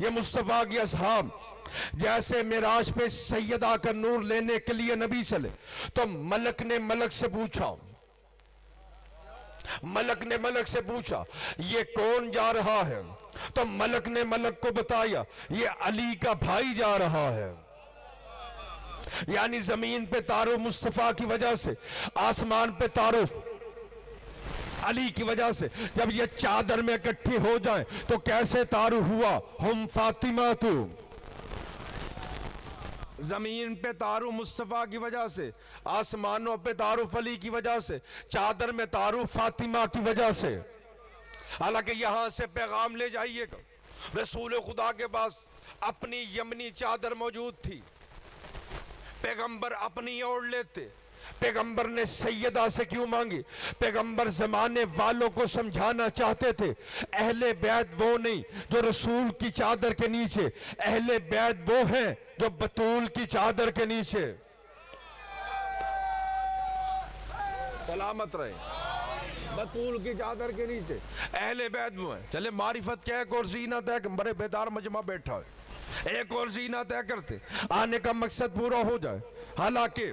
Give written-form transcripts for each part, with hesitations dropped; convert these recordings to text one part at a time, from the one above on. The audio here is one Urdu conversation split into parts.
یہ مصطفیٰ کی اصحاب جیسے معراج پہ سیدہ کا نور لینے کے لیے نبی چلے تو ملک نے ملک سے پوچھا، ملک نے ملک سے پوچھا یہ کون جا رہا ہے؟ تو ملک نے ملک کو بتایا یہ علی کا بھائی جا رہا ہے۔ یعنی زمین پہ تعارف مصطفیٰ کی وجہ سے، آسمان پہ تعارف علی کی وجہ سے۔ جب یہ چادر میں اکٹھی ہو جائیں تو کیسے تعارف ہوا؟ ہم فاطمہ تو زمین پہ تعارف مصطفیٰ کی وجہ سے، آسمانوں پہ تعارف علی کی وجہ سے، چادر میں تعارف فاطمہ کی وجہ سے۔ حالانکہ یہاں سے پیغام لے جائیے گا، رسول خدا کے پاس اپنی یمنی چادر موجود تھی، پیغمبر اپنی اوڑھ لیتے۔ پیغمبر نے سیدہ سے کیوں مانگی؟ پیغمبر زمانے والوں کو سمجھانا چاہتے تھے اہل بیت وہ نہیں جو رسول کی چادر کے نیچے، اہل بیت وہ ہیں جو بطول کی چادر کے نیچے۔ سلامت رہے، بطول کی چادر کے نیچے اہل بیت وہ ہیں۔ چلے معرفت کیا ایک اور زینت ہے کہ بڑے بیدار مجمع بیٹھا ہے، ایک اور زینت ہے کرتے آنے کا مقصد پورا ہو جائے۔ حالانکہ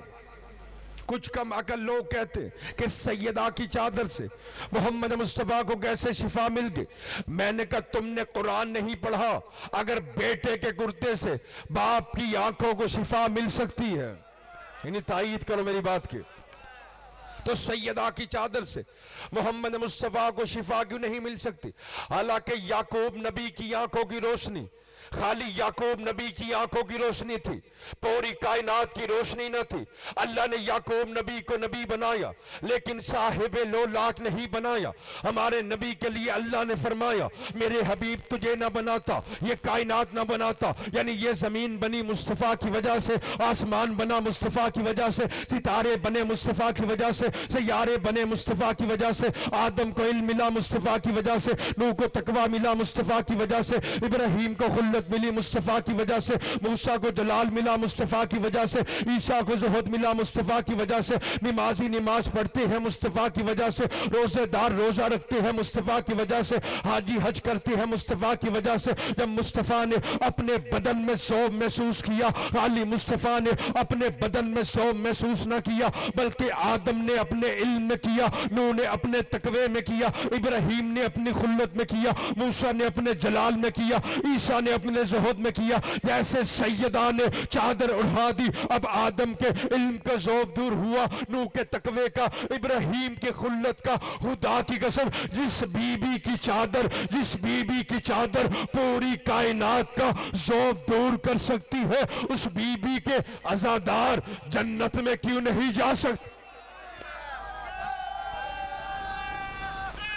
کچھ کم عقل لوگ کہتے ہیں کہ سیدہ کی چادر سے محمد مصطفیٰ کو کیسے شفا مل گئی۔ میں نے کہا تم نے قرآن نہیں پڑھا، اگر بیٹے کے کرتے سے باپ کی آنکھوں کو شفا مل سکتی ہے، یعنی تائید کرو میری بات کی، تو سیدہ کی چادر سے محمد مصطفیٰ کو شفا کیوں نہیں مل سکتی؟ حالانکہ یعقوب نبی کی آنکھوں کی روشنی خالی یعقوب نبی کی آنکھوں کی روشنی تھی، پوری کائنات کی روشنی نہ تھی۔ اللہ نے یعقوب نبی کو نبی بنایا لیکن صاحب لولاک نہیں بنایا۔ ہمارے نبی کے لیے اللہ نے فرمایا میرے حبیب تجھے نہ بناتا، یہ کائنات نہ بناتا، یعنی یہ زمین بنی مصطفیٰ کی وجہ سے، آسمان بنا مصطفیٰ کی وجہ سے، ستارے بنے مصطفیٰ کی وجہ سے، سیارے بنے مصطفیٰ کی وجہ سے، آدم کو علم ملا مصطفیٰ کی وجہ سے، نوح کو تقوی ملا مصطفیٰ کی وجہ سے، ابراہیم کو خلت ملی مصطفیٰ کی وجہ سے، موسیٰ کو جلال ملا مصطفیٰ کی وجہ سے، عیسیٰ کو زہد ملا مصطفیٰ کی وجہ سے، نمازی نماز پڑھتے ہیں مصطفیٰ کی وجہ سے، روزے دار روزہ رکھتے ہیں مصطفیٰ کی وجہ سے، حاجی حج کرتے ہیں مصطفیٰ کی وجہ سے۔ جب مصطفیٰ نے اپنے بدن میں ذوب محسوس کیا، خالی مصطفیٰ نے اپنے بدن میں ذوب محسوس نہ کیا بلکہ آدم نے اپنے علم میں کیا، نوح نے اپنے تقوی میں کیا، ابراہیم نے اپنی خلت میں کیا، موسیٰ نے اپنے جلال میں کیا، عیسیٰ نے اپنے زہد میں کیا۔ جیسے سیدہ نے چادر اڑھا دی، اب آدم کے علم کا ذوب دور ہوا، نوح کے تقوی کا، ابراہیم کی خلت کا۔ خدا کی قسم جس بی بی کی چادر، جس بی بی کی چادر پوری کائنات کا ذوب دور کر سکتی ہے، اس بی بی کے عزادار جنت میں کیوں نہیں جا سکتے؟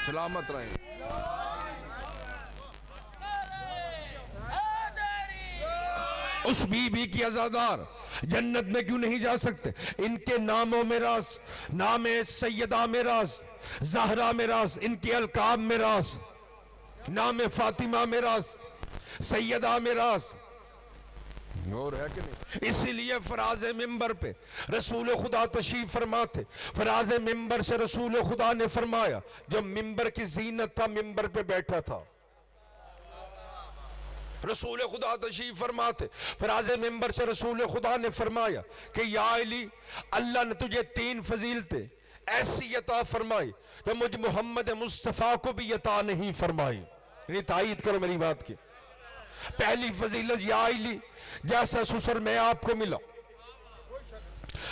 سلامت رہیں۔ اس بی بی کی عزادار جنت میں کیوں نہیں جا سکتے؟ ان کے نام و میراث، نام سیدہ میراث، زہرا میراث، ان کے القاب میراث، نام فاطمہ میراث، سیدہ میراث، اور ہے کہ نہیں؟ اسی لیے فراز ممبر پہ رسول خدا تشریف فرماتے، فراز ممبر سے رسول خدا نے فرمایا، جو ممبر کی زینت تھا ممبر پہ بیٹھا تھا، رسول خدا تشریف فرماتے، فراز ممبر سے رسول خدا نے فرمایا کہ یا علی، اللہ نے تجھے 3 فضیلتیں ایسی عطا فرمائی جو مجھ محمد مصطفیٰ کو بھی عطا نہیں فرمائی۔ یعنی تائید کرو میری بات کی۔ پہلی فضیلت یا علی، جیسا سسر میں آپ کو ملا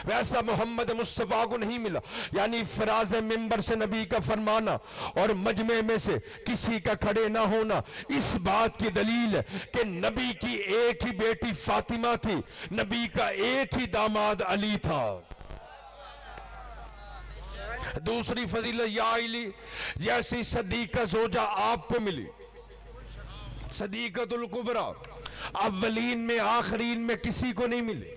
ویسا محمد مصطفیٰ کو نہیں ملا۔ یعنی فراز ممبر سے نبی کا فرمانا اور مجمع میں سے کسی کا کھڑے نہ ہونا اس بات کی دلیل ہے کہ نبی کی ایک ہی بیٹی فاطمہ تھی، نبی کا ایک ہی داماد علی تھا۔ دوسری فضیلت یا علی، جیسی صدیقہ زوجہ آپ کو ملی، صدیقۃ الکبریٰ، اولین میں آخرین میں کسی کو نہیں ملی۔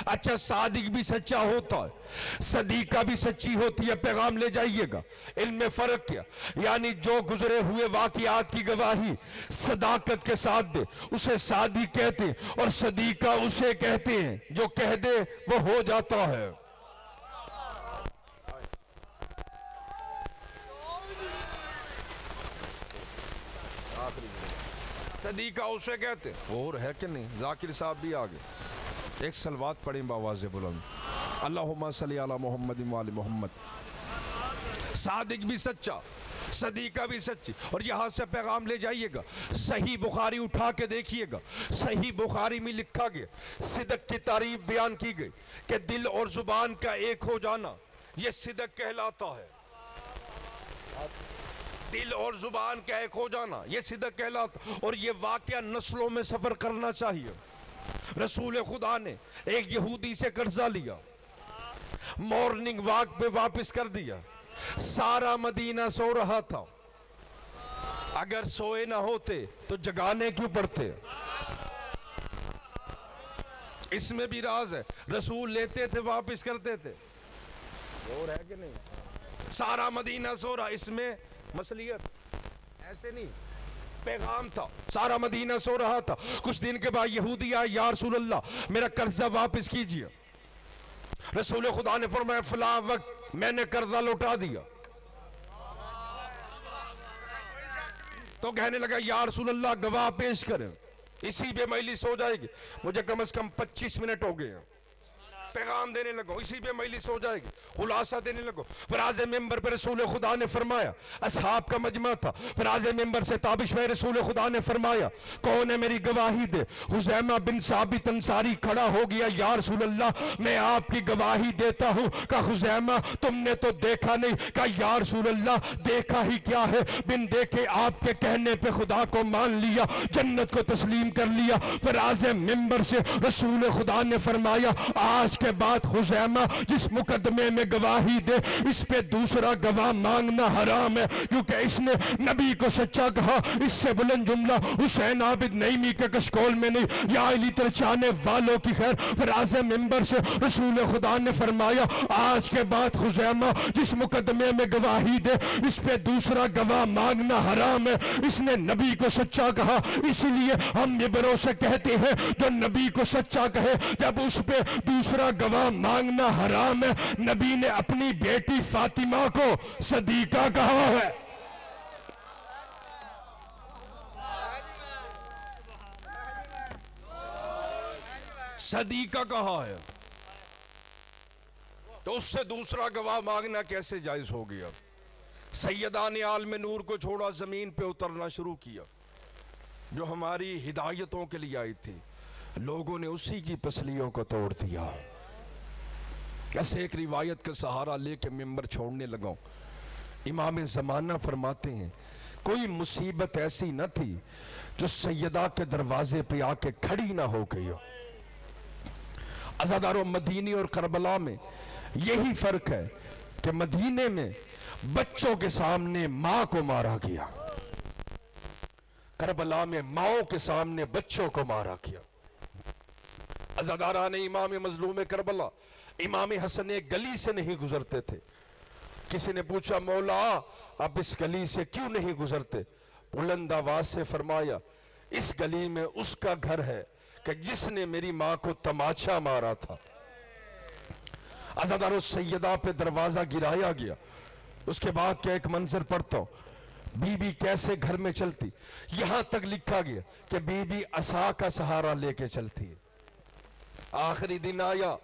اچھا صادق بھی سچا ہوتا ہے، صدیقہ بھی سچی ہوتی ہے، پیغام لے جائیے گا۔ ان میں فرق کیا؟ یعنی جو گزرے ہوئے واقعات کی گواہی صداقت کے ساتھ دے اسے صادق کہتے ہیں، اور صدیقہ اسے کہتے ہیں جو کہہ دے وہ ہو جاتا ہے۔ صدیقہ اسے کہتے ہیں، اور ہے کہ نہیں؟ ذاکر صاحب بھی آگے ایک صلوات پڑھیں باواز بلند، اللہم صلی علی محمد و آل محمد۔ صادق بھی سچا، صدیقہ بھی سچی، اور یہاں سے پیغام لے جائیے گا، صحیح بخاری اٹھا کے دیکھیے گا، صحیح بخاری میں لکھا گیا، صدق کی تعریف بیان کی گئی کہ دل اور زبان کا ایک ہو جانا یہ صدق کہلاتا ہے۔ دل اور زبان کا ایک ہو جانا یہ صدق کہلاتا، اور یہ واقعہ نسلوں میں سفر کرنا چاہیے۔ رسول خدا نے ایک یہودی سے قرضہ لیا، مارننگ واک پہ واپس کر دیا، سارا مدینہ سو رہا تھا، اگر سوئے نہ ہوتے تو جگانے کیوں پڑتے؟ اس میں بھی راز ہے، رسول لیتے تھے واپس کرتے تھے، اور ہے کہ نہیں؟ سارا مدینہ سو رہا، اس میں مصلیت ایسے نہیں، پیغام تھا، سارا مدینہ سو رہا تھا۔ کچھ دن کے بعد یہودی آئے، یا رسول اللہ میرا قرضہ واپس کیجئے۔ رسول خدا نے فرمایا فلاں وقت میں نے قرضہ لوٹا دیا، تو کہنے لگا یا رسول اللہ گواہ پیش کریں، اسی پہ مجلس ہو جائے گی۔ مجھے کم از کم 25 منٹ ہو گئے ہیں، پیغام دینے لگو، اسی پہ مجلس ہو جائے گی، خلاصہ دینے لگو۔ فراز ممبر پہ رسول خدا نے فرمایا، اصحاب کا مجمع تھا، فراز ممبر سے تابش میں رسول خدا نے فرمایا کون ہے میری گواہی دے؟ خزیمہ بن ثابت انصاری کھڑا ہو گیا، یا رسول اللہ میں آپ کی گواہی دیتا ہوں۔ کہا خزیمہ تم نے تو دیکھا نہیں؟ کہا یا رسول اللہ دیکھا ہی کیا ہے، بن دیکھے آپ کے کہنے پہ خدا کو مان لیا، جنت کو تسلیم کر لیا۔ فراز ممبر سے رسول خدا نے فرمایا آج کے بعد خزیمہ جس مقدمے میں گواہی دے اس پہ دوسرا گواہ مانگنا حرام ہے، کیونکہ اس نے نبی کو سچا کہا۔ اس سے بلند جملہ حسین عابد نعیمی کے کشکول میں نہیں، یا علی ترچانے والوں کی خیر۔ فراز ممبر سے رسول خدا نے فرمایا آج کے بعد خزیمہ جس مقدمے میں گواہی دے اس پہ دوسرا گواہ مانگنا حرام ہے، اس نے نبی کو سچا کہا۔ اس لیے ہم ممبروں سے کہتے ہیں جو نبی کو سچا کہے جب اس پہ دوسرا گواہ مانگنا حرام ہے۔ نبی نے اپنی بیٹی فاطمہ کو صدیقہ کہا ہے۔ صدیقہ کہا ہے، تو اس سے دوسرا گواہ مانگنا کیسے جائز ہو گیا؟ سیدہ نے عالم نور کو چھوڑا، زمین پہ اترنا شروع کیا، جو ہماری ہدایتوں کے لیے آئی تھی، لوگوں نے اسی کی پسلیوں کو توڑ دیا۔ ایسے ایک روایت کا سہارا لے کے ممبر چھوڑنے لگا۔ امام زمانہ فرماتے ہیں کوئی مصیبت ایسی نہ تھی جو سیدہ کے دروازے پہ آ کے کھڑی نہ ہو گئی ہو۔ عزادارو مدینی اور کربلا میں یہی فرق ہے کہ مدینے میں بچوں کے سامنے ماں کو مارا گیا، کربلا میں ماؤں کے سامنے بچوں کو مارا گیا۔ عزاداران امام مظلوم کربلا امام حسن ایک گلی سے نہیں گزرتے تھے۔ کسی نے پوچھا مولا آپ اس گلی سے کیوں نہیں گزرتے؟ بلند آواز سے فرمایا اس گلی میں اس کا گھر ہے کہ جس نے میری ماں کو تماچا مارا تھا۔ عزادارو سیدہ پہ دروازہ گرایا گیا، اس کے بعد کیا ایک منظر پڑھتا ہوں، بی بی کیسے گھر میں چلتی، یہاں تک لکھا گیا کہ بی بی عصا کا سہارا لے کے چلتی ہے۔ آخری دن آیا،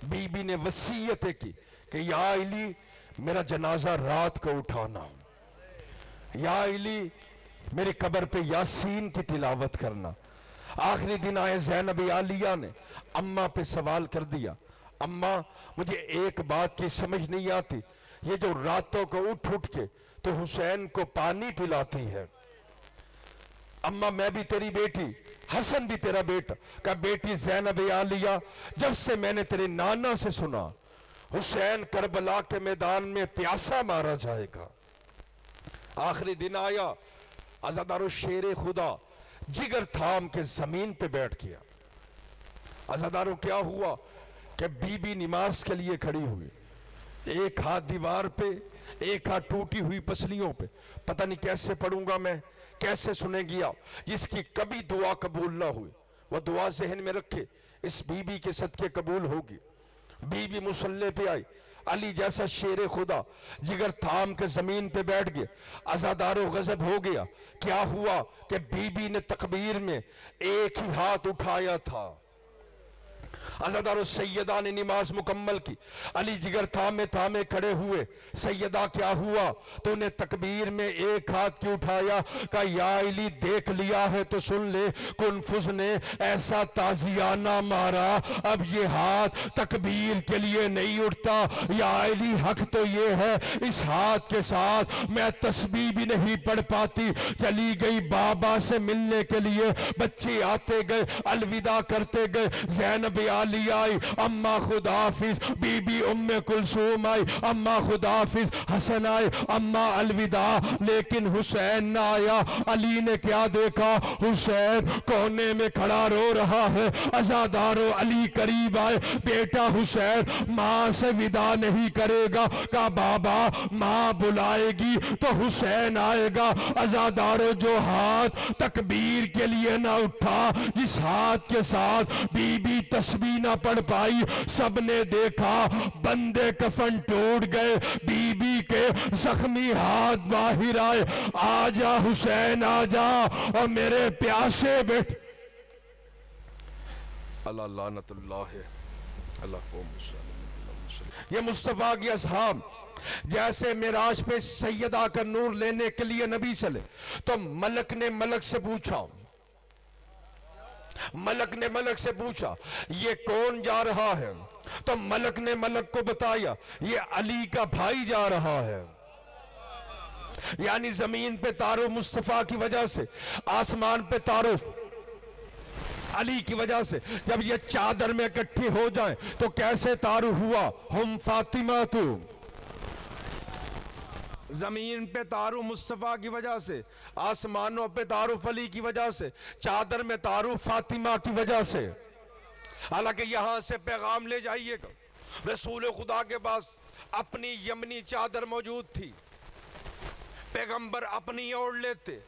بی بی نے وصیت کی کہ یا علی میرا جنازہ رات کو اٹھانا، یا علی میری قبر پہ یاسین کی تلاوت کرنا۔ آخری دن آئے زینب عالیہ نے اماں پہ سوال کر دیا، اماں مجھے ایک بات کی سمجھ نہیں آتی، یہ جو راتوں کو اٹھ کے تو حسین کو پانی پلاتی ہے، اماں میں بھی تیری بیٹی، حسن بھی تیرا بیٹا۔ کہا بیٹی زینب عالیہ جب سے میں نے تیرے نانا سے سنا حسین کربلا کے میدان میں پیاسا مارا جائے گا۔ آخری دن آیا، عزادارو شیر خدا جگر تھام کے زمین پہ بیٹھ گیا۔ عزادارو کیا ہوا کہ بی بی نماز کے لیے کھڑی ہوئی، ایک ہاتھ دیوار پہ ایک ہاتھ ٹوٹی ہوئی پسلیوں پہ، پتہ نہیں کیسے پڑھوں گا میں، کیسے سنے گیا، جس کی کبھی دعا قبول نہ ہوئی وہ دعا ذہن میں رکھے، اس بی بی کے صدقے قبول ہوگی۔ بی بی مصلی پہ آئی، علی جیسا شیر خدا جگر تھام کے زمین پہ بیٹھ گئے، عزادار و غضب ہو گیا۔ کیا ہوا کہ بی بی نے تکبیر میں ایک ہی ہاتھ اٹھایا تھا، عزادار و سیدہ نے نماز مکمل کی، علی جگر تھامے تھامے کھڑے ہوئے۔ سیدہ کیا ہوا تو نے تکبیر میں ایک ہاتھ کیوں اٹھایا؟ کہا یا علی دیکھ لیا ہے تو سن لے، کنفذ نے ایسا تازیانہ مارا، اب یہ ہاتھ تکبیر کے لیے نہیں اٹھتا۔ یا علی حق تو یہ ہے اس ہاتھ کے ساتھ میں تسبیح بھی نہیں پڑھ پاتی۔ چلی گئی بابا سے ملنے کے لیے، بچے آتے گئے الوداع کرتے گئے، زینب علی آئی، اماں خدا حافظ، بی بی ام کلثوم آئی، اماں خدا حافظ، حسن آئے، اماں الوداع، لیکن حسین نہ آیا۔ علی نے کیا دیکھا؟ حسین کونے میں کھڑا رو رہا ہے۔ عزادارو علی قریب آئے، بیٹا حسین ماں سے ودا نہیں کرے گا؟ کہا بابا ماں بلائے گی تو حسین آئے گا۔ عزادارو جو ہاتھ تکبیر کے لیے نہ اٹھا، جس ہاتھ کے ساتھ بی بی تسبیح نہ پڑھ پائی، سب نے دیکھا بندے کفن ٹوٹ گئے، بی بی کے زخمی ہاتھ باہر آئے۔ آجا حسین آجا، اور میرے پیاسے بیٹے اللہ لعنت اللہ اللہ یہ مصطفیٰ کی اصحاب جیسے معراج پہ سیدہ کا نور لینے کے لیے نبی چلے تو ملک نے ملک سے پوچھا، ملک نے ملک سے پوچھا یہ کون جا رہا ہے؟ تو ملک نے ملک کو بتایا یہ علی کا بھائی جا رہا ہے۔ یعنی زمین پہ تعارف مصطفیٰ کی وجہ سے، آسمان پہ تعارف علی کی وجہ سے۔ جب یہ چادر میں اکٹھی ہو جائیں تو کیسے تعارف ہوا؟ ہم فاطمہ تو زمین پہ تعارف مصطفیٰ کی وجہ سے، آسمانوں پہ تعارف علی کی وجہ سے، چادر میں تعارف فاطمہ کی وجہ سے۔ حالانکہ یہاں سے پیغام لے جائیے گا، رسول خدا کے پاس اپنی یمنی چادر موجود تھی، پیغمبر اپنی اوڑھ لیتے۔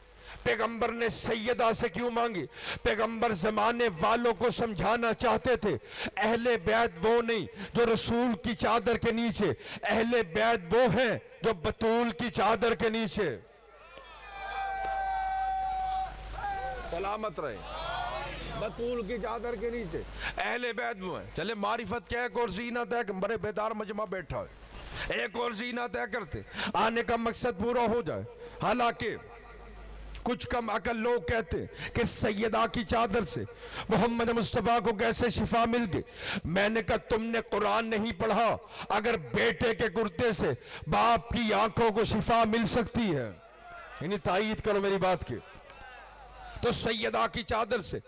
پیغمبر نے سیدہ سے کیوں مانگی؟ پیغمبر زمانے والوں کو سمجھانا چاہتے تھے اہل بیت وہ نہیں جو رسول کی چادر کے نیچے، اہل بیت وہ ہیں جو بطول کی چادر کے نیچے۔ سلامت رہے، بطول کی چادر کے نیچے اہل بیت وہ ہیں۔ چلے معرفت کیا ایک اور زینت ہے کہ بڑے بیدار مجمع بیٹھا ہے، ایک اور زینت ہے کرتے آنے کا مقصد پورا ہو جائے۔ حالانکہ کچھ کم عقل لوگ کہتے ہیں کہ سیدہ کی چادر سے محمد مصطفیٰ کو کیسے شفا مل گئی۔ میں نے کہا تم نے قرآن نہیں پڑھا، اگر بیٹے کے کرتے سے باپ کی آنکھوں کو شفا مل سکتی ہے، یعنی تائید کرو میری بات کی، تو سیدہ کی چادر سے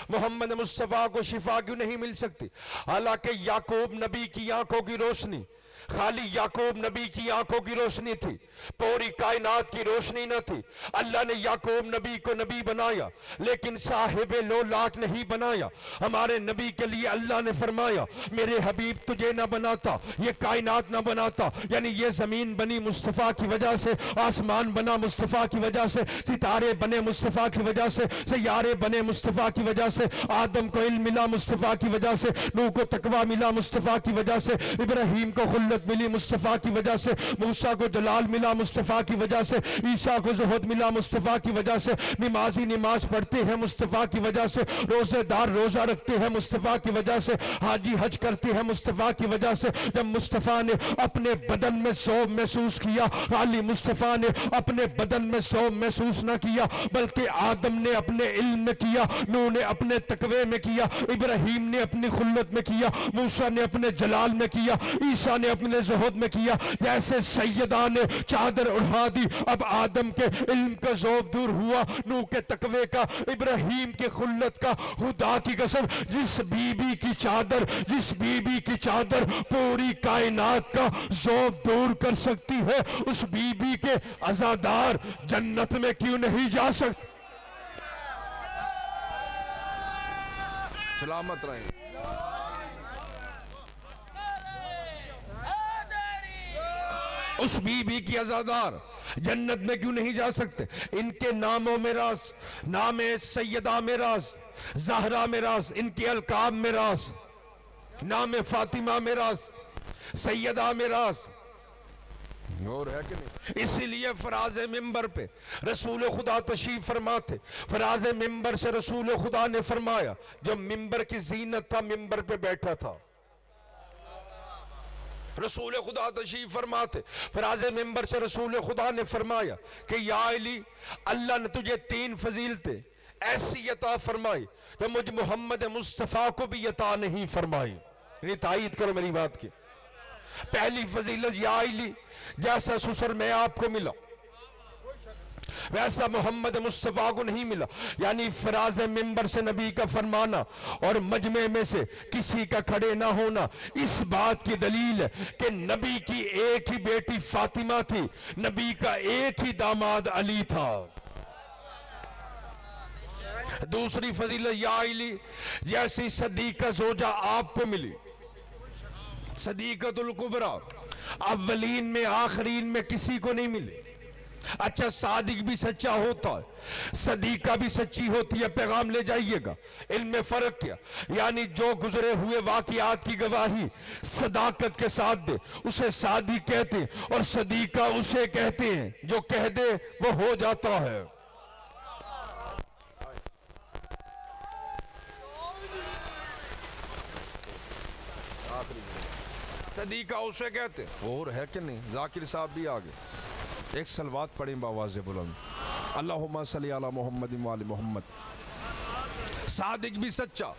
محمد مصطفیٰ کو شفا کیوں نہیں مل سکتی؟ حالانکہ یعقوب نبی کی آنکھوں کی روشنی خالی یعقوب نبی کی آنکھوں کی روشنی تھی، پوری کائنات کی روشنی نہ تھی۔ اللہ نے یعقوب نبی کو نبی بنایا لیکن صاحب لولاک نہیں بنایا۔ ہمارے نبی کے لیے اللہ نے فرمایا میرے حبیب تجھے نہ بناتا، یہ کائنات نہ بناتا، یعنی یہ زمین بنی مصطفیٰ کی وجہ سے، آسمان بنا مصطفیٰ کی وجہ سے، ستارے بنے مصطفیٰ کی وجہ سے، سیارے بنے مصطفیٰ کی وجہ سے، آدم کو علم ملا مصطفیٰ کی وجہ سے، نوح کو تقویٰ ملا مصطفیٰ کی وجہ سے، ابراہیم کو خلت ملی مصطفیٰ کی وجہ سے، موسیٰ کو جلال ملا مصطفیٰ کی وجہ سے، عیسیٰ کو زہد ملا مصطفیٰ کی وجہ سے، نمازی نماز پڑھتے ہیں مصطفیٰ کی وجہ سے، روزے دار روزہ رکھتے ہیں مصطفیٰ کی وجہ سے، حاجی حج کرتے ہیں مصطفیٰ کی وجہ سے۔ جب مصطفیٰ نے اپنے بدن میں ذوب محسوس کیا، خالی مصطفیٰ نے اپنے بدن میں ذوب محسوس نہ کیا بلکہ آدم نے اپنے علم میں کیا، نوح نے اپنے تقوی میں کیا، ابراہیم نے اپنی خلت میں کیا، موسیٰ نے اپنے جلال میں کیا، عیسیٰ نے اپنے زہد میں کیا۔ جیسے سیدہ نے چادر اڑھا دی، اب آدم کے علم کا ذوب دور ہوا، نوح کے تقوی کا، ابراہیم کے خلت کا۔ خدا کی قسم جس بی بی کی چادر، جس بی بی کی چادر پوری کائنات کا ذوب دور کر سکتی ہے، اس بی بی کے عزادار جنت میں کیوں نہیں جا سکتے؟ سلامت رہیں۔ اس بی بی کی عزادار جنت میں کیوں نہیں جا سکتے؟ ان کے ناموں میں راز، نام سیدہ میں راز، زہرا میں راز، ان کے القاب میں راز، نام فاطمہ میں راز۔ سیدہ میراث اور ہے کہ نہیں؟ اسی لیے فراز ممبر پہ رسول خدا تشریف فرما تھے. فراز ممبر سے رسول خدا نے فرمایا، جو ممبر کی زینت تھا ممبر پہ بیٹھا تھا. رسول خدا تشریف فرما تھے، فراز ممبر سے رسول خدا نے فرمایا کہ یا علی، اللہ نے تجھے 3 فضیلتیں ایسی عطا فرمائی جو مجھ محمد مصطفیٰ کو بھی عطا نہیں فرمائی. یعنی تائید کرو میری بات کی. پہلی فضیلت، یا علی، جیسا سسر میں آپ کو ملا ویسا محمد مصطفیٰ کو نہیں ملا. یعنی فراز ممبر سے نبی کا فرمانا اور مجمع میں سے کسی کا کھڑے نہ ہونا اس بات کی دلیل ہے کہ نبی کی ایک ہی بیٹی فاطمہ تھی، نبی کا ایک ہی داماد علی تھا. دوسری فضیلت، یا علی، جیسی صدیقہ زوجہ آپ کو ملی، صدیقۃ الکبریٰ، اولین میں آخرین میں کسی کو نہیں ملی. اچھا، صادق بھی سچا ہوتا ہے، صدیقہ بھی سچی ہوتی ہے. پیغام لے جائیے گا. علم میں فرق کیا؟ یعنی جو گزرے ہوئے واقعات کی گواہی صداقت کے ساتھ دے اسے صادق کہتے ہیں، اور صدیقہ اسے کہتے ہیں جو کہہ دے وہ ہو جاتا ہے. صدیقہ اسے کہتے ہیں. اور ہے کہ نہیں؟ ذاکر صاحب بھی آگے ایک صلوات پڑھیں باواز بلند. اللہم صلی علی محمد و آل محمد. صادق بھی سچا،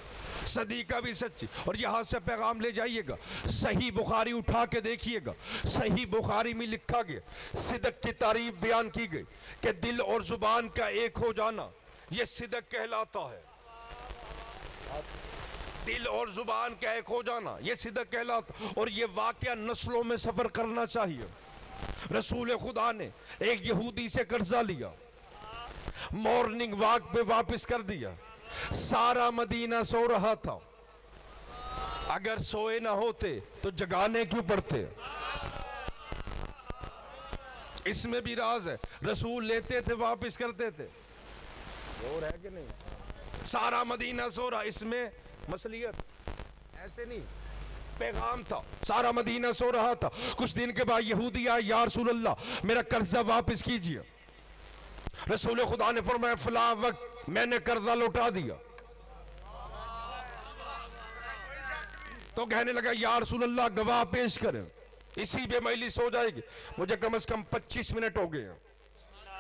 صدیقہ بھی سچی. اور یہاں سے پیغام لے جائیے گا. صحیح بخاری اٹھا کے دیکھیے گا. صحیح بخاری میں لکھا گیا، صدق کی تعریف بیان کی گئی کہ دل اور زبان کا ایک ہو جانا یہ صدق کہلاتا ہے. دل اور زبان کا ایک ہو جانا یہ صدق کہلاتا. اور یہ واقعہ نسلوں میں سفر کرنا چاہیے. رسول خدا نے ایک یہودی سے قرضہ لیا، مارننگ واک پہ واپس کر دیا. سارا مدینہ سو رہا تھا. اگر سوئے نہ ہوتے تو جگانے کیوں پڑتے؟ اس میں بھی راز ہے. رسول لیتے تھے واپس کرتے تھے. اور ہے کہ نہیں؟ سارا مدینہ سو رہا، اس میں مصلیت ایسے نہیں، پیغام تھا. سارا مدینہ سو رہا تھا. کچھ دن کے بعد یہودی آیا، یا رسول اللہ میرا قرضہ واپس کیجئے. رسول خدا نے فرمایا فلاں وقت میں نے قرضہ لوٹا دیا. تو کہنے لگا یا رسول اللہ گواہ پیش کریں. اسی پہ مجلس ہو جائے گی. مجھے کم از کم 25 منٹ ہو گئے ہیں.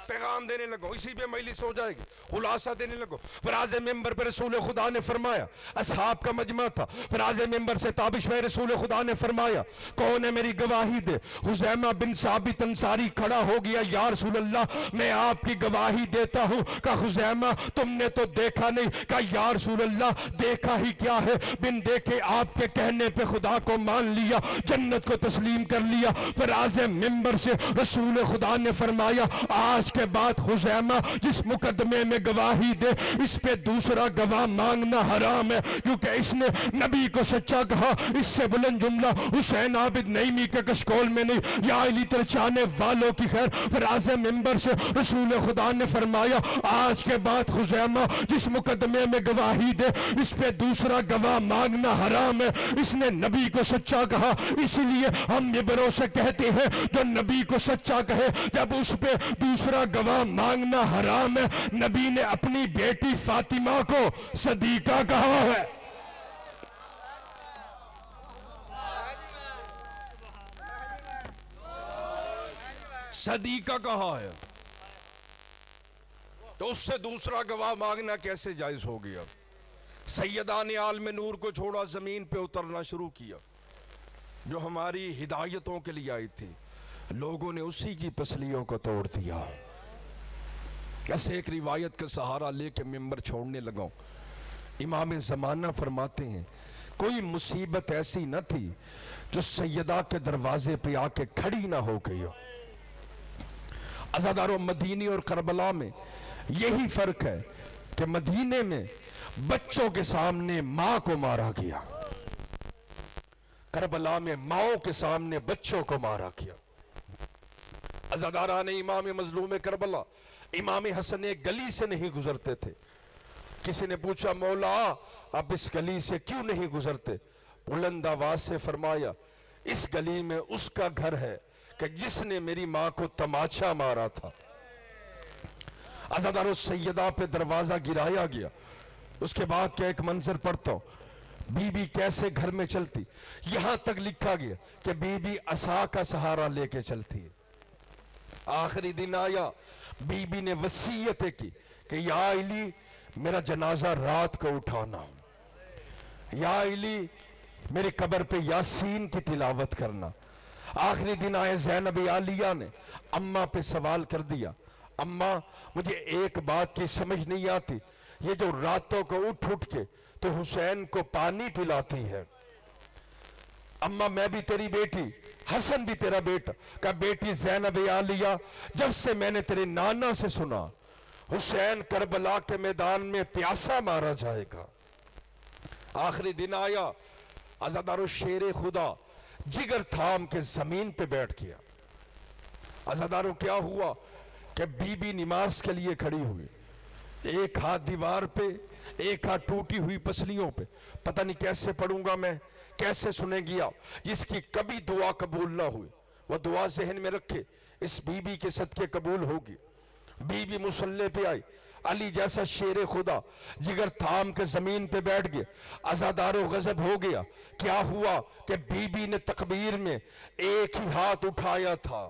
پیغام دینے لگو، اسی پہ مجلس ہو جائے گی. خلاصہ دینے لگو. فراز ممبر پہ رسول خدا نے فرمایا، اصحاب کا مجمع تھا. فراز ممبر سے تابش میں رسول خدا نے فرمایا کون ہے میری گواہی دے؟ خزیمہ بن ثابت انصاری کھڑا ہو گیا. یا رسول اللہ میں آپ کی گواہی دیتا ہوں. کہا خزیمہ تم نے تو دیکھا نہیں. کہا یا رسول اللہ دیکھا ہی کیا ہے، بن دیکھے آپ کے کہنے پہ خدا کو مان لیا، جنت کو تسلیم کر لیا. فراز ممبر سے رسول خدا نے فرمایا آج کے بعد خزیمہ جس مقدمے میں گواہی دے اس پہ دوسرا گواہ مانگنا حرام ہے، کیونکہ اس نے نبی کو سچا کہا. اس سے بلند جملہ حسین عابد نعیمی کے کشکول میں نہیں، یا علی ترچانے والوں کی خیر. فراز ممبر سے رسول خدا نے فرمایا آج کے بعد خزیمہ جس مقدمے میں گواہی دے اس پہ دوسرا گواہ مانگنا حرام ہے. اس نے نبی کو سچا کہا، اس لیے ہم یہ بھروسے کہتے ہیں جو نبی کو سچا کہے جب اس پہ دوسرا گواہ مانگنا حرام ہے. نبی نے اپنی بیٹی فاطمہ کو صدیقہ کہا ہے. صدیقہ کہا ہے تو اس سے دوسرا گواہ مانگنا کیسے جائز ہو گیا؟ سیدہ نے عالم نور کو چھوڑا، زمین پہ اترنا شروع کیا جو ہماری ہدایتوں کے لیے آئی تھی. لوگوں نے اسی کی پسلیوں کو توڑ دیا. کیسے ایک روایت کا سہارا لے کے ممبر چھوڑنے لگا. امام زمانہ فرماتے ہیں کوئی مصیبت ایسی نہ تھی جو سیدہ کے دروازے پہ آ کے کھڑی نہ ہو گئی. عزادارو مدینی اور کربلا میں یہی فرق ہے کہ مدینے میں بچوں کے سامنے ماں کو مارا گیا، کربلا میں ماؤں کے سامنے بچوں کو مارا گیا. عزاداران امام مظلوم کربلا امام حسن ایک گلی سے نہیں گزرتے تھے. کسی نے پوچھا مولا آپ اس گلی سے کیوں نہیں گزرتے؟ بلند آواز سے فرمایا اس گلی میں اس کا گھر ہے کہ جس نے میری ماں کو تماچا مارا تھا۔ عزادارو سیدہ پہ دروازہ گرایا گیا۔ اس کے بعد کیا ایک منظر پڑھتا ہوں، بی بی کیسے گھر میں چلتی، یہاں تک لکھا گیا کہ بی بی عصا کا سہارا لے کے چلتی ہے۔ آخری دن آیا، بی بی نے وصیتیں کی کہ یا علی میرا جنازہ رات کو اٹھانا، یا علی میری قبر پہ یاسین کی تلاوت کرنا۔ آخری دن آئے زینب عالیہ نے اماں پہ سوال کر دیا، اماں مجھے ایک بات کی سمجھ نہیں آتی، یہ جو راتوں کو اٹھ کے تو حسین کو پانی پلاتی ہے، اماں میں بھی تیری بیٹی، حسن بھی تیرا بیٹا، کہا بیٹی زینب عالیہ جب سے میں نے تیرے نانا سے سنا حسین کربلا کے میدان میں پیاسا مارا جائے گا۔ آخری دن آیا، عزادارو شیر خدا جگر تھام کے زمین پہ بیٹھ گیا۔ عزادارو کیا ہوا کہ بی بی نماز کے لیے کھڑی ہوئی، ایک ہاتھ دیوار پہ، ایک ہاتھ ٹوٹی ہوئی پسلیوں پہ، پتہ نہیں کیسے پڑھوں گا میں، کیسے سنے گیا، جس کی کبھی دعا قبول نہ ہوئی وہ دعا ذہن میں رکھے، اس بی بی کے صدقے قبول ہوگی۔ بی بی مصلی پہ آئی، علی جیسا شیر خدا جگر تھام کے زمین پہ بیٹھ گئے۔ عزادارو غضب ہو گیا، کیا ہوا کہ بی بی نے تکبیر میں ایک ہی ہاتھ اٹھایا تھا۔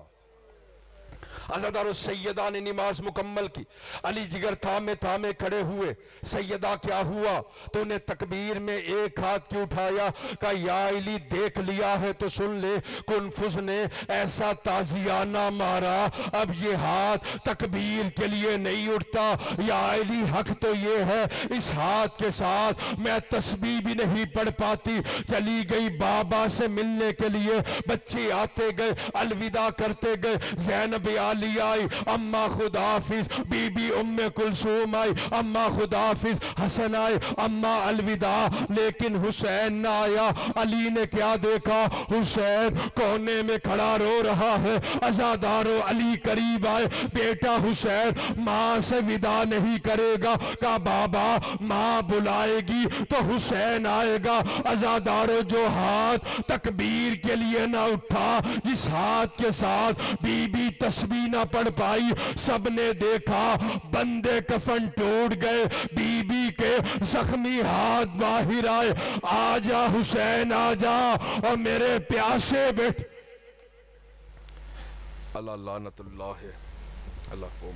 عزادارو سیدہ نے نماز مکمل کی، علی جگر تھامے تھامے کھڑے ہوئے، سیدہ کیا ہوا تو نے تکبیر میں ایک ہاتھ کیوں اٹھایا؟ کہا یا علی دیکھ لیا ہے تو سن لے، کنفذ نے ایسا تازیانہ مارا، اب یہ ہاتھ تکبیر کے لیے نہیں اٹھتا۔ یا علی حق تو یہ ہے اس ہاتھ کے ساتھ میں تسبیح بھی نہیں پڑھ پاتی۔ چلی گئی بابا سے ملنے کے لیے، بچے آتے گئے الوداع کرتے گئے، زینب عالیہ آئی، اماں خدا حافظ، بی بی ام کلثوم آئی، اماں خدا حافظ، حسن آئے، اماں الوداع، لیکن حسین نہ آیا۔ علی نے کیا دیکھا؟ حسین کونے میں کھڑا رو رہا ہے۔ عزادارو علی قریب آئے، بیٹا حسین ماں سے وداع نہیں کرے گا؟ کہا بابا ماں بلائے گی تو حسین آئے گا۔ عزادارو جو ہاتھ تکبیر کے لیے نہ اٹھا، جس ہاتھ کے ساتھ بی بی تسبیح نہ پڑھ پائی، سب نے دیکھا بندے کفن ٹوٹ گئے، بی بی کے زخمی ہاتھ باہر آئے، آجا حسین آجا اور میرے پیاسے بیٹے۔ اللہ لعنت اللہ ہے اللہ کو